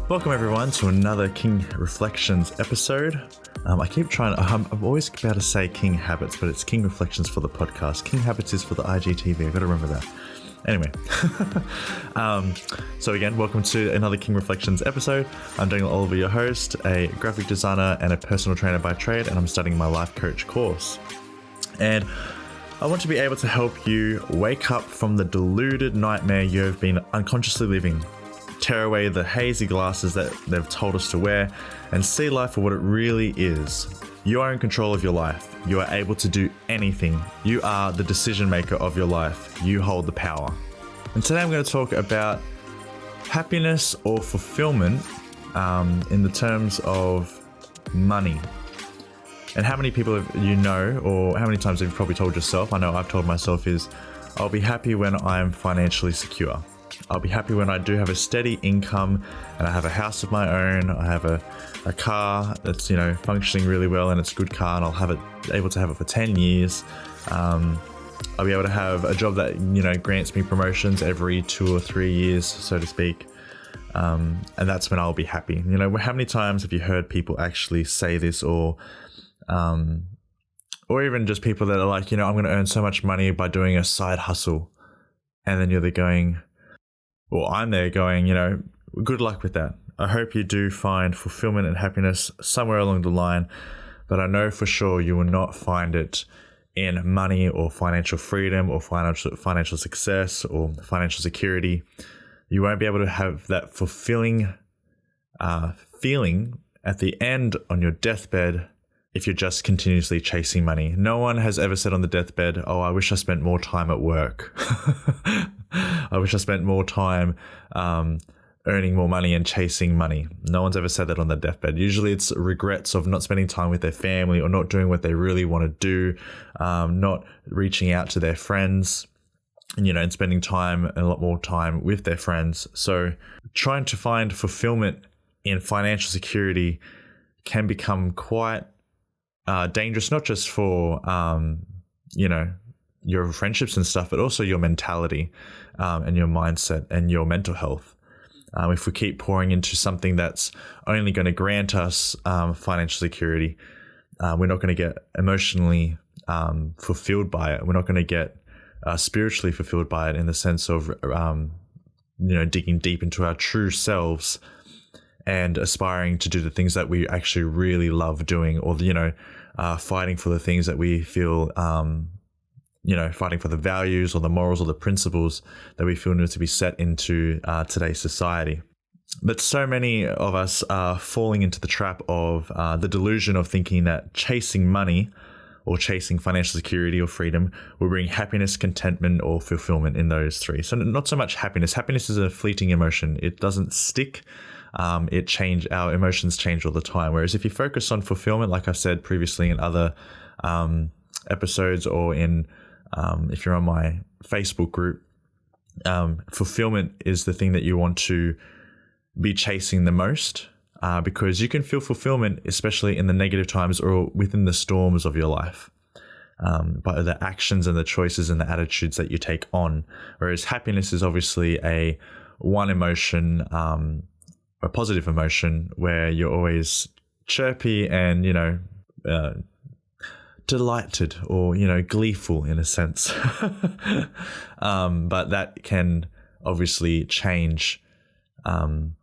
Welcome everyone to another King Reflections episode. I'm always about to say King Habits, but it's King Reflections for the podcast. King Habits is for the IGTV, I've got to remember that. Anyway, so again, welcome to another King Reflections episode. I'm Daniel Oliver, your host, a graphic designer and a personal trainer by trade, and I'm studying my life coach course. And I want to be able to help you wake up from the deluded nightmare you have been unconsciously living. Tear away the hazy glasses that they've told us to wear and see life for what it really is. You are in control of your life. You are able to do anything. You are the decision maker of your life. You hold the power. And today I'm going to talk about happiness or fulfillment in the terms of money. And how many people you know, or how many times have you probably told yourself, I know I've told myself, is I'll be happy when I'm financially secure. I'll be happy when I do have a steady income and I have a house of my own. I have a car that's, functioning really well and it's a good car, and I'll able to have it for 10 years. I'll be able to have a job that, grants me promotions every 2 or 3 years, so to speak. And that's when I'll be happy. How many times have you heard people actually say this, or even just people that are like, I'm going to earn so much money by doing a side hustle. And then you're there going, well, I'm there going, good luck with that. I hope you do find fulfillment and happiness somewhere along the line, but I know for sure you will not find it in money or financial freedom or financial success or financial security. You won't be able to have that fulfilling feeling at the end on your deathbed if you're just continuously chasing money. No one has ever said on the deathbed, oh, I wish I spent more time at work. I wish I spent more time earning more money and chasing money. No one's ever said that on the deathbed. Usually it's regrets of not spending time with their family or not doing what they really want to do, not reaching out to their friends, and spending a lot more time with their friends. So trying to find fulfillment in financial security can become quite dangerous, not just for, your friendships and stuff, but also your mentality and your mindset and your mental health. If we keep pouring into something that's only going to grant us financial security, we're not going to get emotionally fulfilled by it. We're not going to get spiritually fulfilled by it, in the sense of, digging deep into our true selves and aspiring to do the things that we actually really love doing, or, fighting for the things that we feel, fighting for the values or the morals or the principles that we feel need to be set into today's society. But so many of us are falling into the trap of the delusion of thinking that chasing money or chasing financial security or freedom will bring happiness, contentment, or fulfillment in those three. So not so much happiness. Happiness is a fleeting emotion. It doesn't stick. Our emotions change all the time. Whereas if you focus on fulfillment, like I've said previously in other episodes, or if you're on my Facebook group, fulfillment is the thing that you want to be chasing the most, because you can feel fulfillment, especially in the negative times or within the storms of your life, by the actions and the choices and the attitudes that you take on. Whereas happiness is obviously a positive emotion, where you're always chirpy and, delighted or, gleeful in a sense. But that can obviously change, and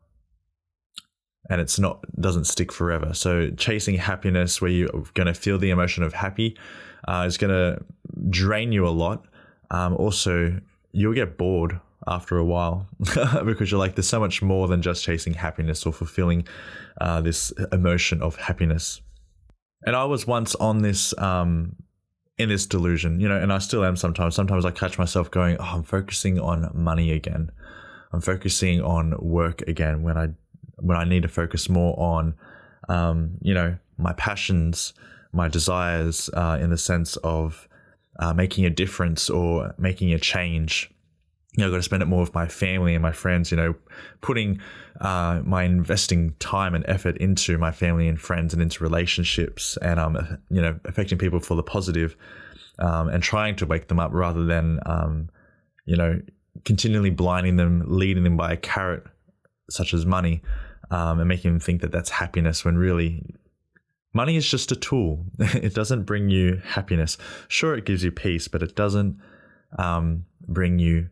doesn't stick forever. So chasing happiness, where you're going to feel the emotion of happy, is going to drain you a lot. Also, you'll get bored after a while because you're like, there's so much more than just chasing happiness or fulfilling this emotion of happiness. And I was once on this in this delusion, and I still am sometimes. Sometimes I catch myself going, oh, I'm focusing on money again. I'm focusing on work again, when I need to focus more on my passions, my desires, in the sense of making a difference or making a change. I've got to spend it more with my family and my friends, putting my investing time and effort into my family and friends and into relationships, and, affecting people for the positive, and trying to wake them up rather than, continually blinding them, leading them by a carrot such as money, and making them think that that's happiness, when really money is just a tool. It doesn't bring you happiness. Sure, it gives you peace, but it doesn't bring you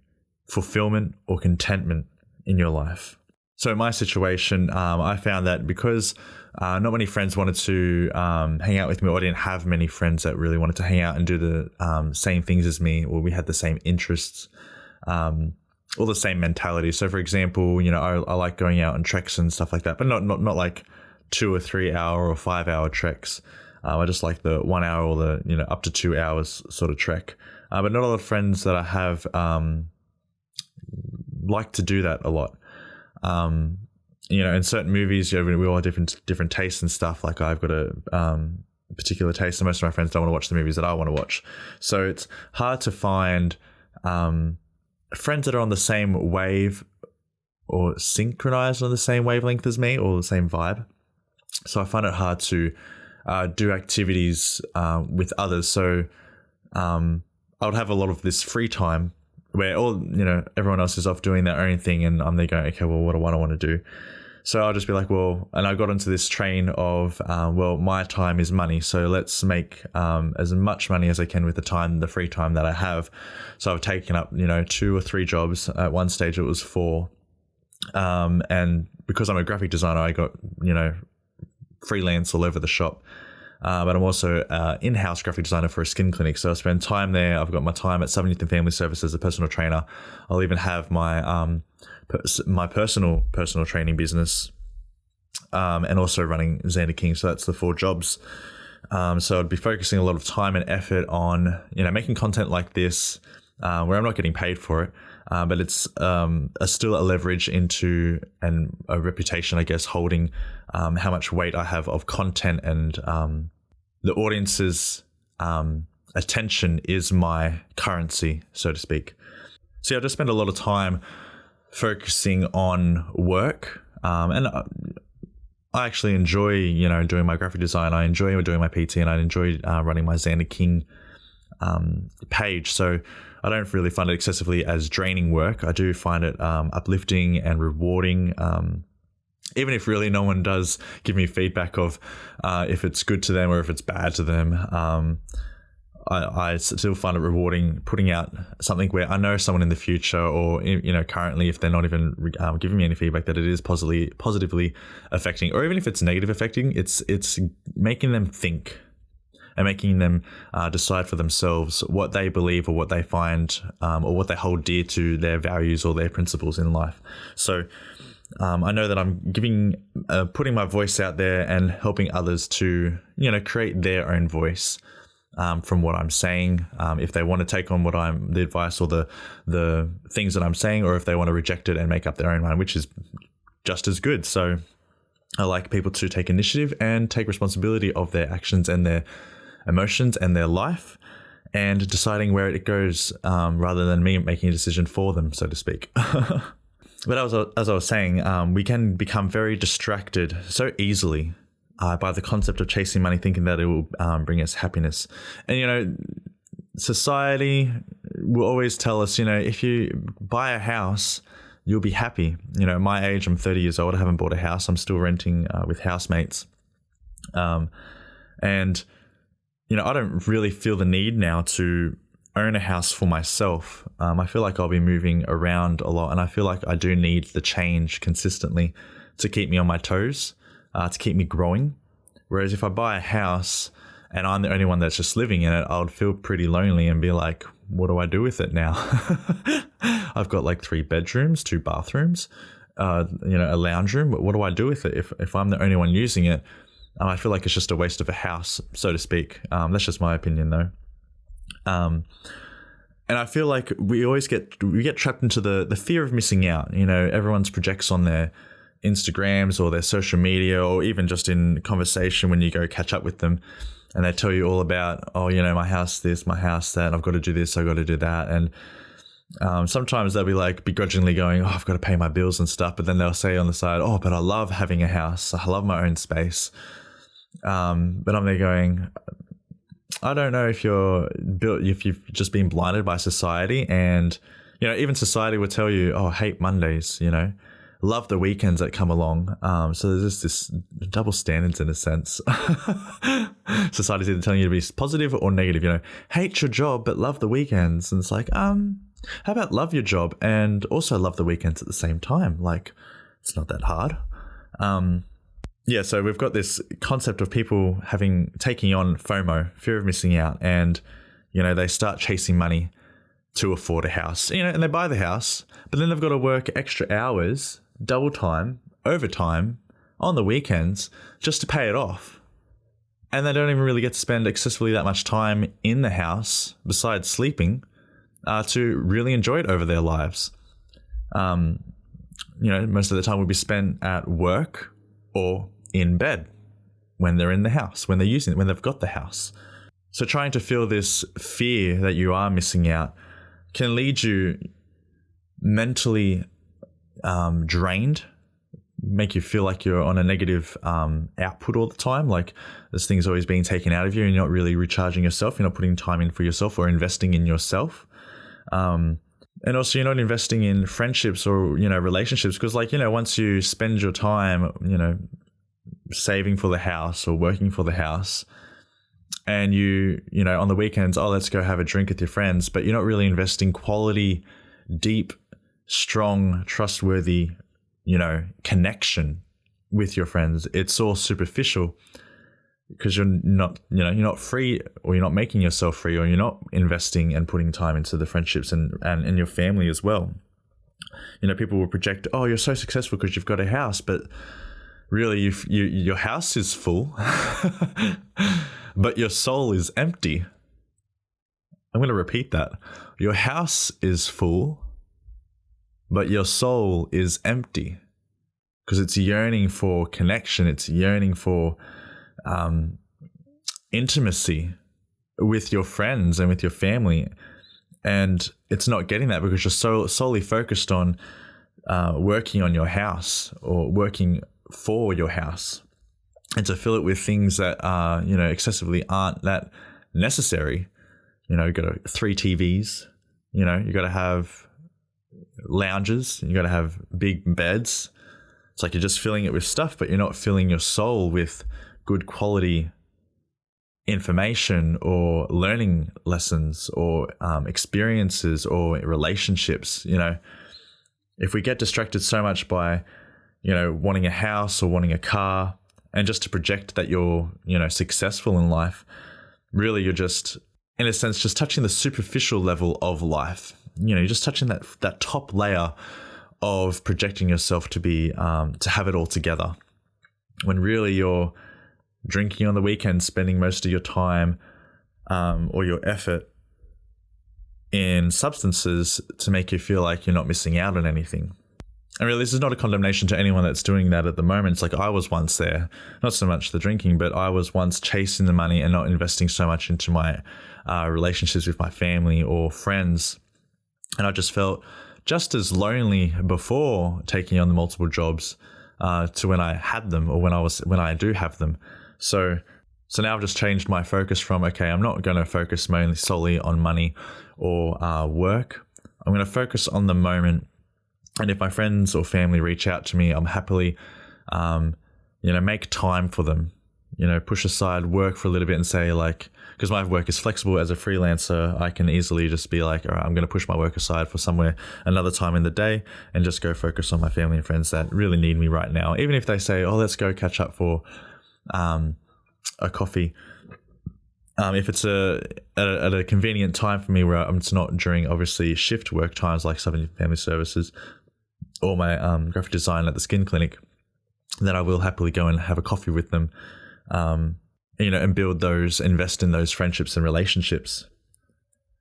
fulfillment or contentment in your life. So in my situation, I found that because not many friends wanted to hang out with me, or I didn't have many friends that really wanted to hang out and do the same things as me, or we had the same interests, or the same mentality. So for example, I like going out on treks and stuff like that, but not like 2 or 3 hour or 5 hour treks. I just like the 1 hour or the up to 2 hours sort of trek. But not a lot of friends that I have like to do that a lot. In certain movies, we all have different tastes and stuff. Like I've got a particular taste, and most of my friends don't want to watch the movies that I want to watch. So it's hard to find friends that are on the same wave or synchronized on the same wavelength as me, or the same vibe. So I find it hard to do activities with others. So I would have a lot of this free time where everyone else is off doing their own thing, and I'm there going, okay, well, what do I want to do? So I'll just be like, well, and I got into this train of, my time is money. So let's make as much money as I can with the free time that I have. So I've taken up, 2 or 3 jobs. At one stage it was 4. And because I'm a graphic designer, I got, freelance all over the shop. But I'm also in-house graphic designer for a skin clinic. So I spend time there. I've got my time at 70th and Family Service as a personal trainer. I'll even have my my personal training business, and also running Xander King. So that's the 4 jobs. So I'd be focusing a lot of time and effort on, making content like this, where I'm not getting paid for it. But it's still a leverage into a reputation, I guess, holding how much weight I have of content, and the audience's attention is my currency, so to speak. So I just spend a lot of time focusing on work, and I actually enjoy, doing my graphic design. I enjoy doing my PT, and I enjoy running my Xander King page. So I don't really find it excessively as draining work. I do find it uplifting and rewarding, even if really no one does give me feedback of if it's good to them or if it's bad to them. I still find it rewarding putting out something where I know someone in the future, or currently, if they're not even giving me any feedback, that it is positively affecting, or even if it's negative affecting, it's making them think and making them decide for themselves what they believe, or what they find, or what they hold dear to their values or their principles in life. So I know that I'm putting my voice out there and helping others to, create their own voice from what I'm saying. If they want to take on the advice or the things that I'm saying, or if they want to reject it and make up their own mind, which is just as good. So I like people to take initiative and take responsibility of their actions and their emotions and their life, and deciding where it goes, rather than me making a decision for them, so to speak. But as I was saying, we can become very distracted so easily by the concept of chasing money, thinking that it will bring us happiness. And, society will always tell us, if you buy a house, you'll be happy. At my age, I'm 30 years old. I haven't bought a house. I'm still renting with housemates. And I don't really feel the need now to own a house for myself. I feel like I'll be moving around a lot, and I feel like I do need the change consistently to keep me on my toes, to keep me growing. Whereas if I buy a house and I'm the only one that's just living in it, I would feel pretty lonely and be like, what do I do with it now? I've got like 3 bedrooms, 2 bathrooms, a lounge room, but what do I do with it if I'm the only one using it? I feel like it's just a waste of a house, so to speak. That's just my opinion, though. And I feel like we get trapped into the fear of missing out. Everyone's projects on their Instagrams or their social media, or even just in conversation when you go catch up with them, and they tell you all about, my house this, my house that, I've got to do this, I've got to do that. And sometimes they'll be like begrudgingly going, I've got to pay my bills and stuff. But then they'll say on the side, but I love having a house. I love my own space. But I'm there going, I don't know if you've just been blinded by society, and even society would tell you, hate Mondays. love the weekends that come along. So there's this double standards in a sense. Society's either telling you to be positive or negative, hate your job, but love the weekends. And it's like, how about love your job and also love the weekends at the same time? Like, it's not that hard. So we've got this concept of people taking on FOMO, fear of missing out. And, they start chasing money to afford a house, and they buy the house, but then they've got to work extra hours, double time, overtime on the weekends just to pay it off. And they don't even really get to spend excessively that much time in the house besides sleeping to really enjoy it over their lives. Most of the time will be spent at work or in bed when they're in the house, when they've got the house. So trying to feel this fear that you are missing out can lead you mentally drained, make you feel like you're on a negative output all the time, like this thing's always being taken out of you and you're not really recharging yourself, you're not putting time in for yourself or investing in yourself. And also you're not investing in friendships or, relationships, because once you spend your time, saving for the house or working for the house, and you on the weekends, let's go have a drink with your friends, but you're not really investing quality, deep, strong, trustworthy, connection with your friends. It's all superficial because you're not free, or you're not making yourself free, or you're not investing and putting time into the friendships and your family as well. People will project, you're so successful because you've got a house, but really your house is full. But your soul is empty. I'm going to repeat that. Your house is full, but your soul is empty, because it's yearning for connection. It's yearning for intimacy with your friends and with your family. And it's not getting that because you're solely focused on working on your house or working for your house. And to fill it with things that are, excessively aren't that necessary. You've got 3 TVs, you got to have lounges, you got to have big beds. It's like you're just filling it with stuff, but you're not filling your soul with good quality information or learning lessons or experiences or relationships. If we get distracted so much by, wanting a house or wanting a car, and just to project that you're, successful in life, really you're just, in a sense, just touching the superficial level of life. You're just touching that top layer of projecting yourself to be, to have it all together. When really you're drinking on the weekend, spending most of your time or your effort in substances to make you feel like you're not missing out on anything. And really, this is not a condemnation to anyone that's doing that at the moment. It's like I was once there, not so much the drinking, but I was once chasing the money and not investing so much into my relationships with my family or friends. And I just felt just as lonely before taking on the multiple jobs to when I had them, or when I do have them. So now I've just changed my focus from, okay, I'm not going to focus mainly solely on money or work. I'm going to focus on the moment. And if my friends or family reach out to me, I'm happily, make time for them, push aside work for a little bit and say, like, because my work is flexible as a freelancer, I can easily just be like, all right, I'm going to push my work aside for somewhere another time in the day and just go focus on my family and friends that really need me right now. Even if they say, let's go catch up for a coffee. If it's at a convenient time for me where it's not during obviously shift work times like Southern Family Services or my graphic design at the skin clinic, then I will happily go and have a coffee with them, and invest in those friendships and relationships.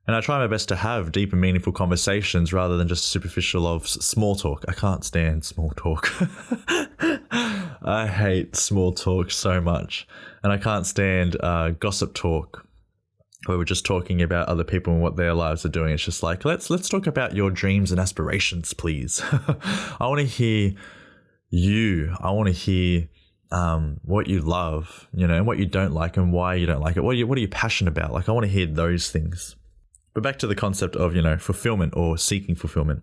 And I try my best to have deep and meaningful conversations rather than just superficial of small talk. I can't stand small talk. I hate small talk so much. And I can't stand gossip talk where we're just talking about other people and what their lives are doing. It's just like, let's talk about your dreams and aspirations, please. I want to hear you. I want to hear what you love, and what you don't like and why you don't like it. What are you passionate about? Like, I want to hear those things. But back to the concept of, fulfillment or seeking fulfillment.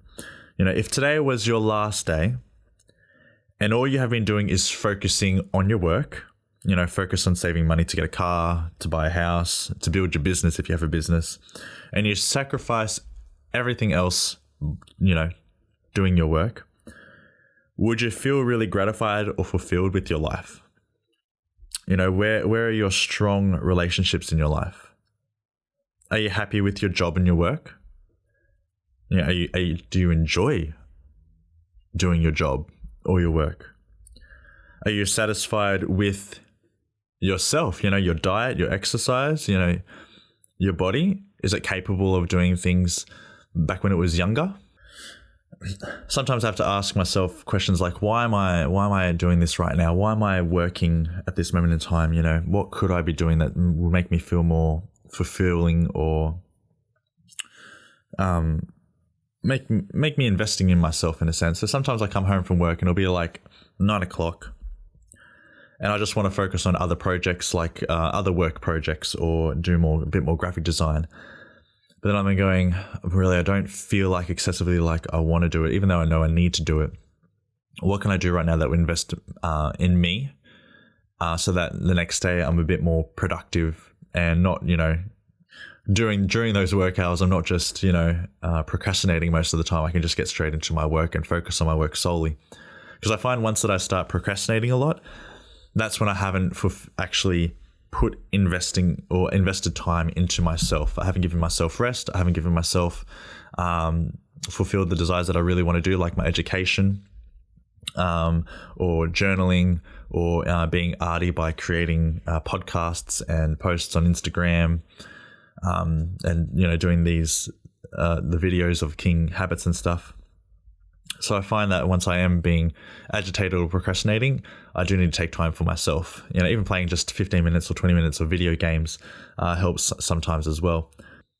If today was your last day and all you have been doing is focusing on your work, focus on saving money to get a car, to buy a house, to build your business if you have a business, and you sacrifice everything else, doing your work, would you feel really gratified or fulfilled with your life? Where are your strong relationships in your life? Are you happy with your job and your work? Do you enjoy doing your job or your work? Are you satisfied with yourself? Your diet, your exercise, your body? Is it capable of doing things back when it was younger? Sometimes I have to ask myself questions like, why am I doing this right now? Why am I working at this moment in time? What could I be doing that will make me feel more fulfilling, or make me investing in myself in a sense. So sometimes I come home from work and it'll be like 9 o'clock, and I just want to focus on other projects, like other work projects, or do a bit more graphic design. But then I'm going, really, I don't feel like excessively like I want to do it, even though I know I need to do it. What can I do right now that would invest in me, so that the next day I'm a bit more productive and not, during those work hours, I'm not just, procrastinating most of the time. I can just get straight into my work and focus on my work solely. Because I find once that I start procrastinating a lot, that's when I haven't actually invested time into myself. I haven't given myself rest. I haven't given myself fulfilled the desires that I really want to do, like my education, or journaling, or being arty by creating podcasts and posts on Instagram, and doing these the videos of King habits and stuff. So I find that once I am being agitated or procrastinating, I do need to take time for myself. Even playing just 15 minutes or 20 minutes of video games helps sometimes as well.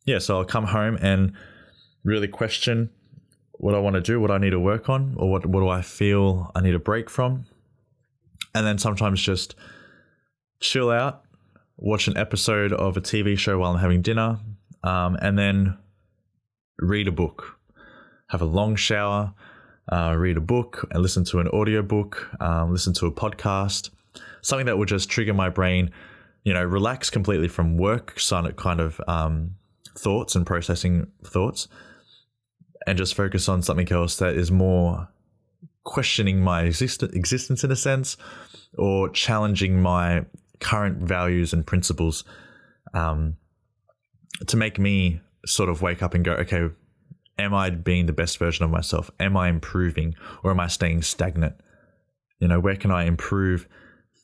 Yeah, so I'll come home and really question what I want to do, what I need to work on, or what do I feel I need a break from. And then sometimes just chill out, watch an episode of a TV show while I'm having dinner, and then read a book. Have a long shower, read a book, and listen to an audiobook, listen to a podcast, something that will just trigger my brain, relax completely from work kind of thoughts and processing thoughts, and just focus on something else that is more questioning my existence in a sense, or challenging my current values and principles, to make me sort of wake up and go, okay, am I being the best version of myself? Am I improving, or am I staying stagnant? Where can I improve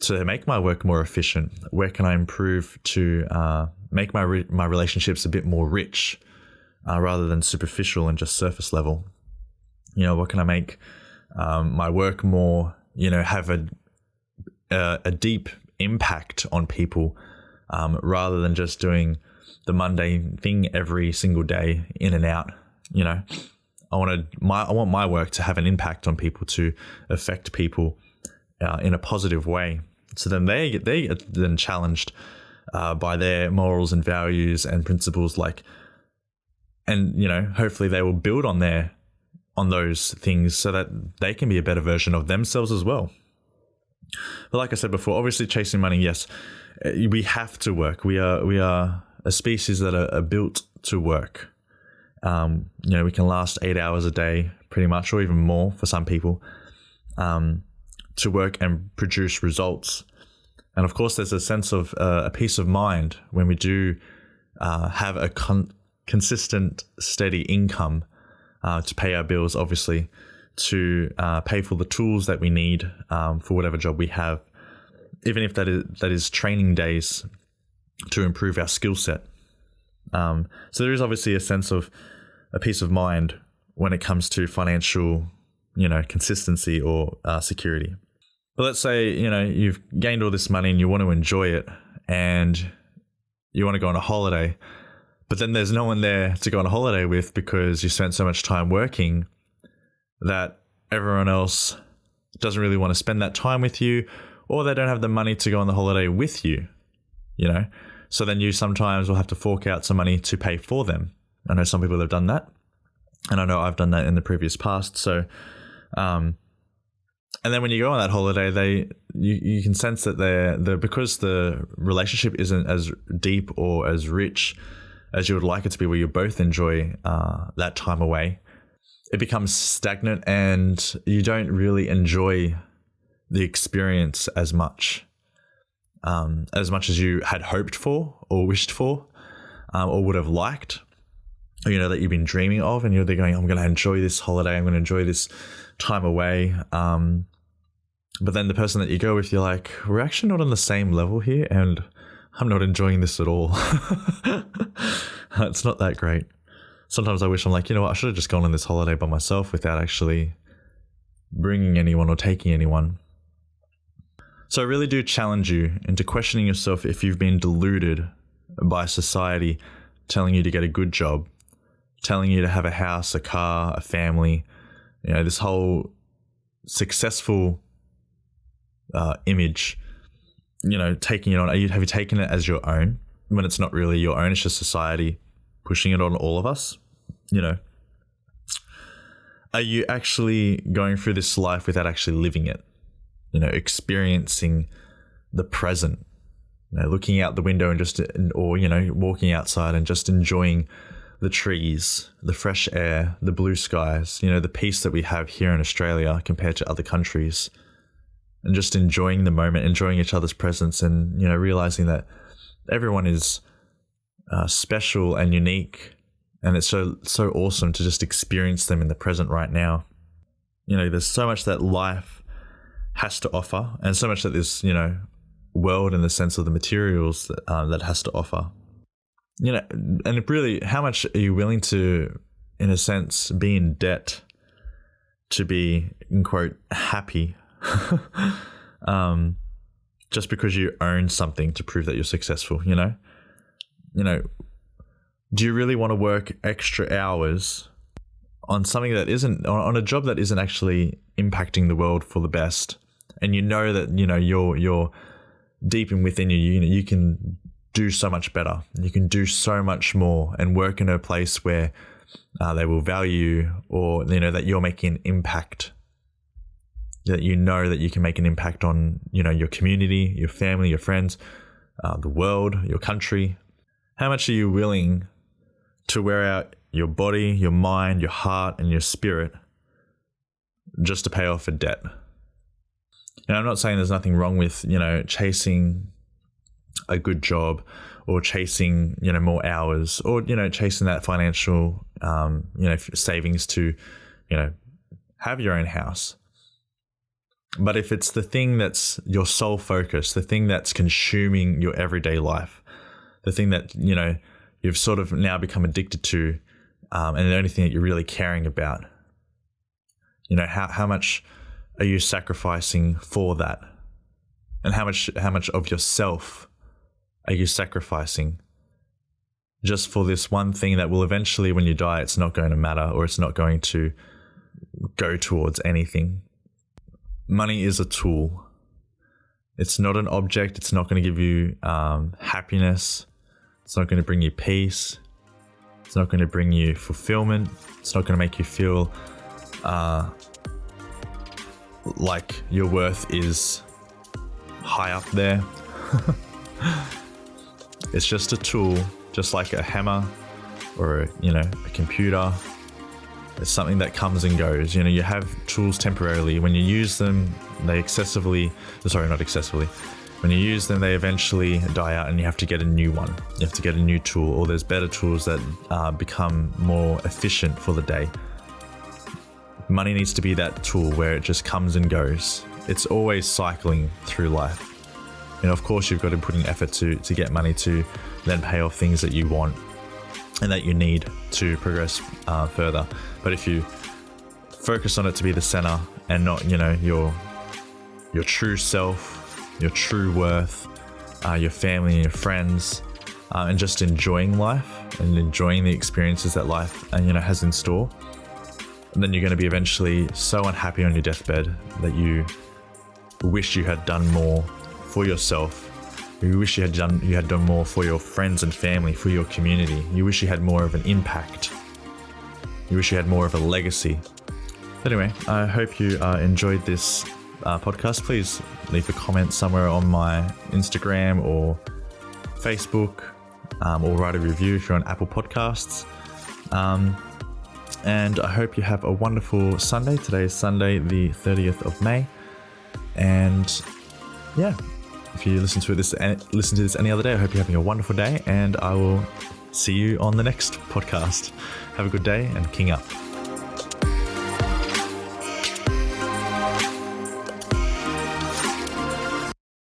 to make my work more efficient? Where can I improve to make my relationships a bit more rich, rather than superficial and just surface level? What can I make my work more, have a deep impact on people, rather than just doing the mundane thing every single day in and out. I want my work to have an impact on people, to affect people in a positive way. So then they get then challenged by their morals and values and principles, and hopefully they will build on those things so that they can be a better version of themselves as well. But like I said before, obviously chasing money, yes, we have to work. We are a species that are built to work. We can last 8 hours a day pretty much, or even more for some people, to work and produce results. And of course, there's a sense of a peace of mind when we do have a consistent, steady income to pay our bills, obviously, to pay for the tools that we need for whatever job we have, even if that is training days to improve our skill set. So there is obviously a sense of a peace of mind when it comes to financial, consistency or security. But let's say, you've gained all this money and you want to enjoy it, and you want to go on a holiday, but then there's no one there to go on a holiday with because you spent so much time working that everyone else doesn't really want to spend that time with you, or they don't have the money to go on the holiday with you, So then you sometimes will have to fork out some money to pay for them. I know some people have done that, and I know I've done that in the previous past. So And then when you go on that holiday, you can sense that because the relationship isn't as deep or as rich as you would like it to be, where you both enjoy that time away, it becomes stagnant and you don't really enjoy the experience as much as you had hoped for or wished for, or would have liked, or, that you've been dreaming of, and you're there going, I'm going to enjoy this holiday, I'm going to enjoy this time away. But then the person that you go with, you're like, we're actually not on the same level here, and I'm not enjoying this at all. It's not that great. Sometimes I wish, I'm like, you know what, I should have just gone on this holiday by myself without actually bringing anyone or taking anyone. So I really do challenge you into questioning yourself if you've been deluded by society telling you to get a good job, telling you to have a house, a car, a family, this whole successful image, taking it on. Have you taken it as your own when it's not really your own? It's just society pushing it on all of us. Are you actually going through this life without actually living it? Experiencing the present, looking out the window or walking outside and just enjoying the trees, the fresh air, the blue skies, the peace that we have here in Australia compared to other countries, and just enjoying the moment, enjoying each other's presence, and, realizing that everyone is special and unique. And it's so awesome to just experience them in the present right now. There's so much that life has to offer, and so much that this, world in the sense of the materials that has to offer. And it really, how much are you willing to, in a sense, be in debt to be, in quote, happy? Just because you own something to prove that you're successful, do you really want to work extra hours on something that isn't, on a job that isn't actually impacting the world for the best? And that, you're deep in within you, you can do so much better. You can do so much more and work in a place where they will value you, or, that you're making an impact, that that you can make an impact on, your community, your family, your friends, the world, your country. How much are you willing to wear out your body, your mind, your heart, and your spirit just to pay off a debt? And I'm not saying there's nothing wrong with, chasing a good job, or chasing, more hours, or, chasing that financial, savings to, have your own house. But if it's the thing that's your sole focus, the thing that's consuming your everyday life, the thing that, you've sort of now become addicted to, and the only thing that you're really caring about, how much are you sacrificing for that? And how much of yourself are you sacrificing just for this one thing that will eventually, when you die, it's not going to matter, or it's not going to go towards anything? Money is a tool. It's not an object. It's not going to give you happiness. It's not going to bring you peace. It's not going to bring you fulfillment. It's not going to make you feel like your worth is high up there. It's just a tool, just like a hammer or a computer. It's something that comes and goes. You have tools temporarily. When you use them, they when you use them, they eventually die out, and you have to get a new one. You have to get a new tool, or there's better tools that become more efficient for the day. Money needs to be that tool where it just comes and goes. It's always cycling through life. Of course, you've got to put in effort to get money to then pay off things that you want and that you need to progress further. But if you focus on it to be the center and not, your true self, your true worth, your family and your friends, and just enjoying life and enjoying the experiences that life has in store, and then you're going to be eventually so unhappy on your deathbed that you wish you had done more for yourself. You wish you had done more for your friends and family, for your community. You wish you had more of an impact. You wish you had more of a legacy. Anyway, I hope you enjoyed this podcast, please leave a comment somewhere on my Instagram or Facebook, or write a review if you're on Apple Podcasts. And I hope you have a wonderful Sunday. Today is Sunday, the 30th of May. And yeah, if you listen to this any other day, I hope you're having a wonderful day, and I will see you on the next podcast. Have a good day and king up.